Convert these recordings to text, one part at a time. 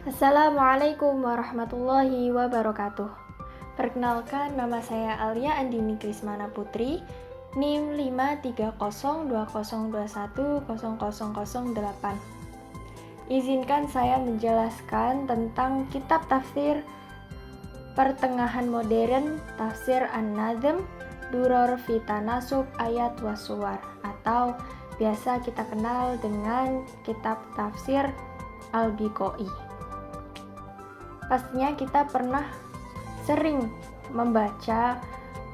Assalamualaikum warahmatullahi wabarakatuh. Perkenalkan, nama saya Alia Andini Krismana Putri, NIM 53020210008. Izinkan saya menjelaskan tentang kitab tafsir pertengahan modern Tafsir An-Nazm Duror fi Tanasub Ayat wa Suwar, atau biasa kita kenal dengan kitab tafsir Al-Biqai. Pastinya kita pernah sering membaca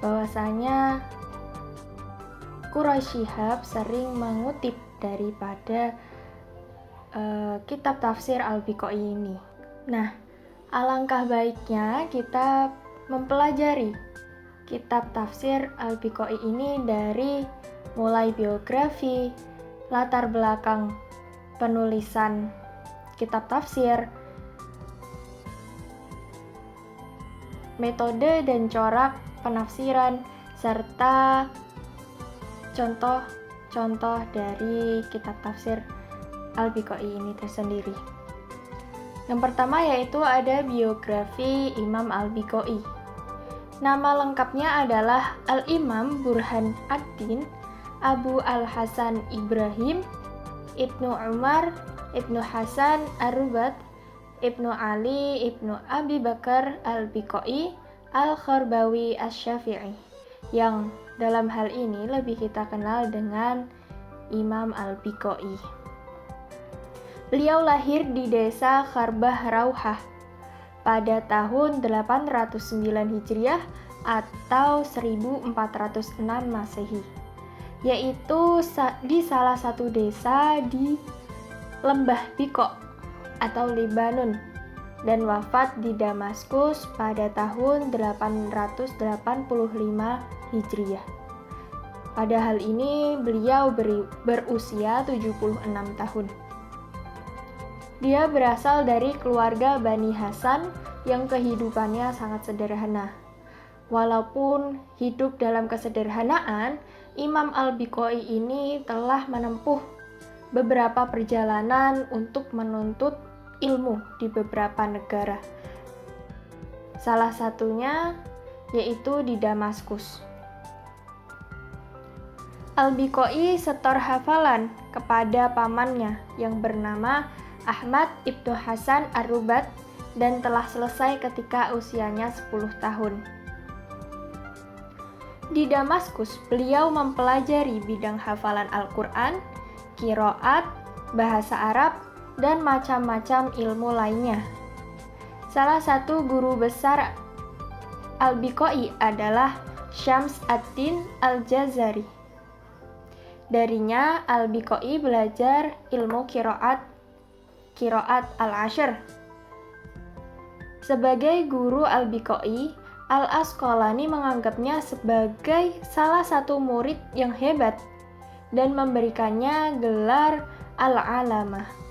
bahwasanya Quraisy Shihab sering mengutip daripada kitab tafsir Al-Biqai ini. Nah, alangkah baiknya kita mempelajari kitab tafsir Al-Biqai ini dari mulai biografi, latar belakang penulisan kitab tafsir, metode dan corak penafsiran, serta contoh-contoh dari kitab tafsir Al-Biqai ini tersendiri. Yang pertama yaitu ada biografi Imam Al-Biqai. Nama lengkapnya adalah Al-Imam Burhan ad-Din Abu Al-Hasan Ibrahim Ibnu Umar Ibnu Hasan Ar-Rubat Ibnu Ali Ibnu Abi Bakar Al-Biqai Al-Kharbawi Asy-Syafi'i, yang dalam hal ini lebih kita kenal dengan Imam Al-Biqai. Beliau lahir di desa Kharbah Rauhah pada tahun 809 Hijriah atau 1406 Masehi, yaitu di salah satu desa di Lembah Biqo atau Lebanon, dan wafat di Damaskus pada tahun 885 Hijriah. Pada hal ini beliau berusia 76 tahun. Dia berasal dari keluarga Bani Hasan yang kehidupannya sangat sederhana. Walaupun hidup dalam kesederhanaan, Imam Al-Biqai ini telah menempuh beberapa perjalanan untuk menuntut ilmu di beberapa negara. Salah satunya yaitu di Damaskus. Al-Biqai setor hafalan kepada pamannya yang bernama Ahmad Ibnu Hasan Ar-Rubat dan telah selesai ketika usianya 10 tahun. Di Damaskus, beliau mempelajari bidang hafalan Al-Quran, qiraat, bahasa Arab, dan macam-macam ilmu lainnya. Salah satu guru besar Al-Biqai adalah Syams ad-Din Al-Jazari. Darinya Al-Biqai belajar ilmu qiraat Al-Ashr. Sebagai guru Al-Biqai, Al-Asqalani menganggapnya sebagai salah satu murid yang hebat dan memberikannya gelar Al-Alamah.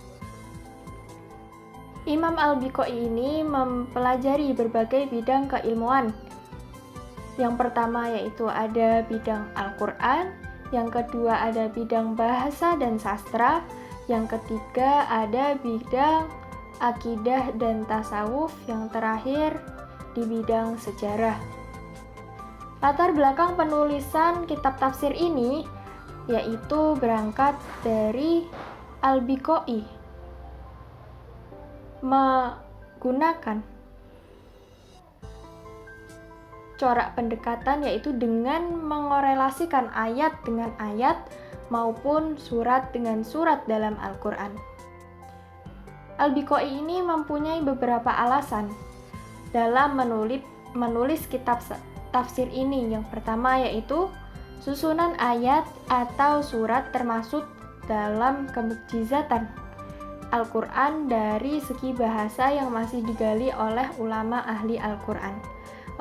Imam Al-Biqai ini mempelajari berbagai bidang keilmuan. Yang pertama yaitu ada bidang Al-Quran, yang kedua ada bidang bahasa dan sastra, yang ketiga ada bidang akidah dan tasawuf, yang terakhir di bidang sejarah. Latar belakang penulisan kitab tafsir ini yaitu berangkat dari Al-Biqai menggunakan corak pendekatan yaitu dengan mengorelasikan ayat dengan ayat maupun surat dengan surat dalam Al-Quran. Al-Biqai ini mempunyai beberapa alasan dalam menulis kitab tafsir ini. Yang pertama yaitu susunan ayat atau surat termasuk dalam kemukjizatan Al-Quran dari segi bahasa yang masih digali oleh ulama ahli Al-Quran.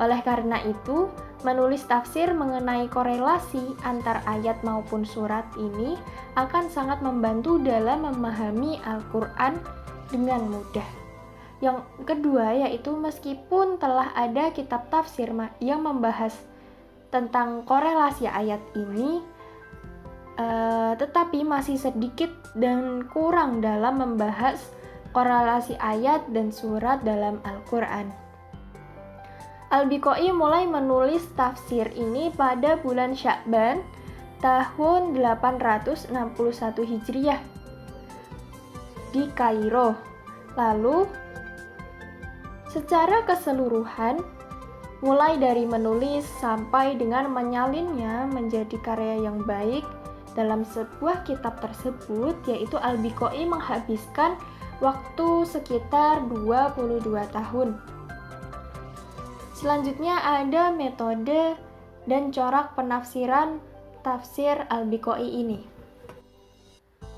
Oleh karena itu, menulis tafsir mengenai korelasi antar ayat maupun surat ini akan sangat membantu dalam memahami Al-Quran dengan mudah. Yang kedua yaitu meskipun telah ada kitab tafsir yang membahas tentang korelasi ayat ini, tetapi masih sedikit dan kurang dalam membahas korelasi ayat dan surat dalam Al-Quran. Al-Biqai mulai menulis tafsir ini pada bulan Sya'ban tahun 861 Hijriah di Kairo. Lalu, secara keseluruhan, mulai dari menulis sampai dengan menyalinnya menjadi karya yang baik dalam sebuah kitab tersebut, yaitu Al-Biqai menghabiskan waktu sekitar 22 tahun. Selanjutnya ada metode dan corak penafsiran tafsir Al-Biqai ini.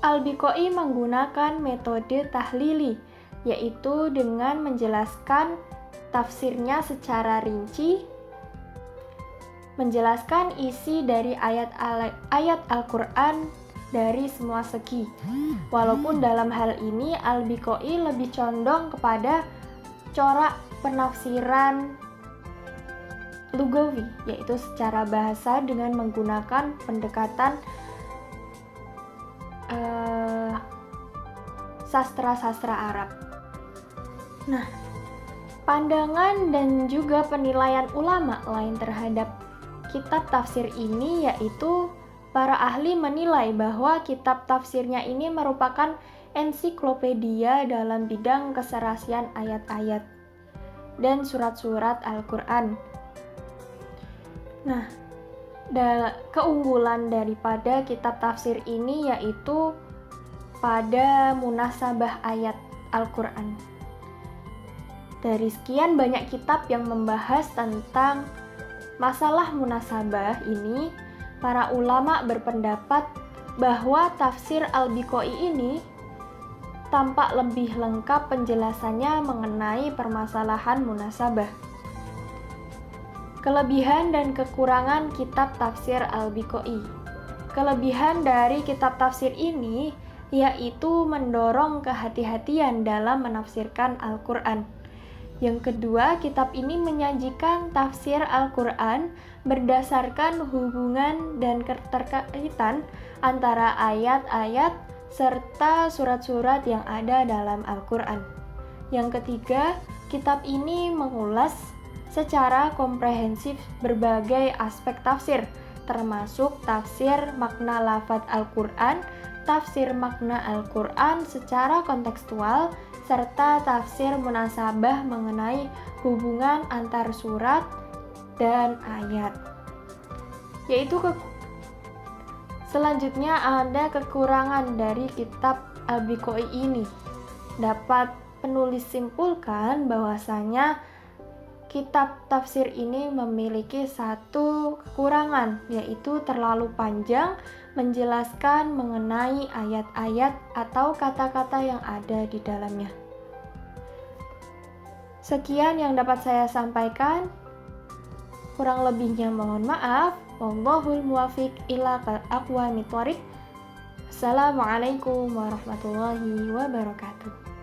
Al-Biqai menggunakan metode tahlili, yaitu dengan menjelaskan tafsirnya secara rinci, menjelaskan isi dari ayat Al-Quran dari semua segi. Walaupun dalam hal ini Al-Biqai lebih condong kepada corak penafsiran lugawi, yaitu secara bahasa dengan menggunakan pendekatan sastra-sastra Arab. Nah, pandangan dan juga penilaian ulama lain terhadap kitab tafsir ini yaitu para ahli menilai bahwa kitab tafsirnya ini merupakan ensiklopedia dalam bidang keserasian ayat-ayat dan surat-surat Al-Quran. Nah, keunggulan daripada kitab tafsir ini yaitu pada munasabah ayat Al-Quran. Dari sekian banyak kitab yang membahas tentang masalah munasabah ini, para ulama berpendapat bahwa tafsir Al-Biqai ini tampak lebih lengkap penjelasannya mengenai permasalahan munasabah. Kelebihan dan kekurangan kitab tafsir Al-Biqai. Kelebihan dari kitab tafsir ini yaitu mendorong kehati-hatian dalam menafsirkan Al-Quran. Yang kedua, kitab ini menyajikan tafsir Al-Quran berdasarkan hubungan dan keterkaitan antara ayat-ayat serta surat-surat yang ada dalam Al-Quran. Yang ketiga, kitab ini mengulas secara komprehensif berbagai aspek tafsir, termasuk tafsir makna lafadz Al-Quran, tafsir makna Al-Quran secara kontekstual, serta tafsir munasabah mengenai hubungan antar surat dan ayat. Selanjutnya ada kekurangan dari kitab Al-Biqai ini. Dapat penulis simpulkan bahwasanya kitab tafsir ini memiliki satu kekurangan, yaitu terlalu panjang menjelaskan mengenai ayat-ayat atau kata-kata yang ada di dalamnya. Sekian yang dapat saya sampaikan. Kurang lebihnya mohon maaf. Wallahul muwaffiq ila aqwamit thoriq. Assalamualaikum warahmatullahi wabarakatuh.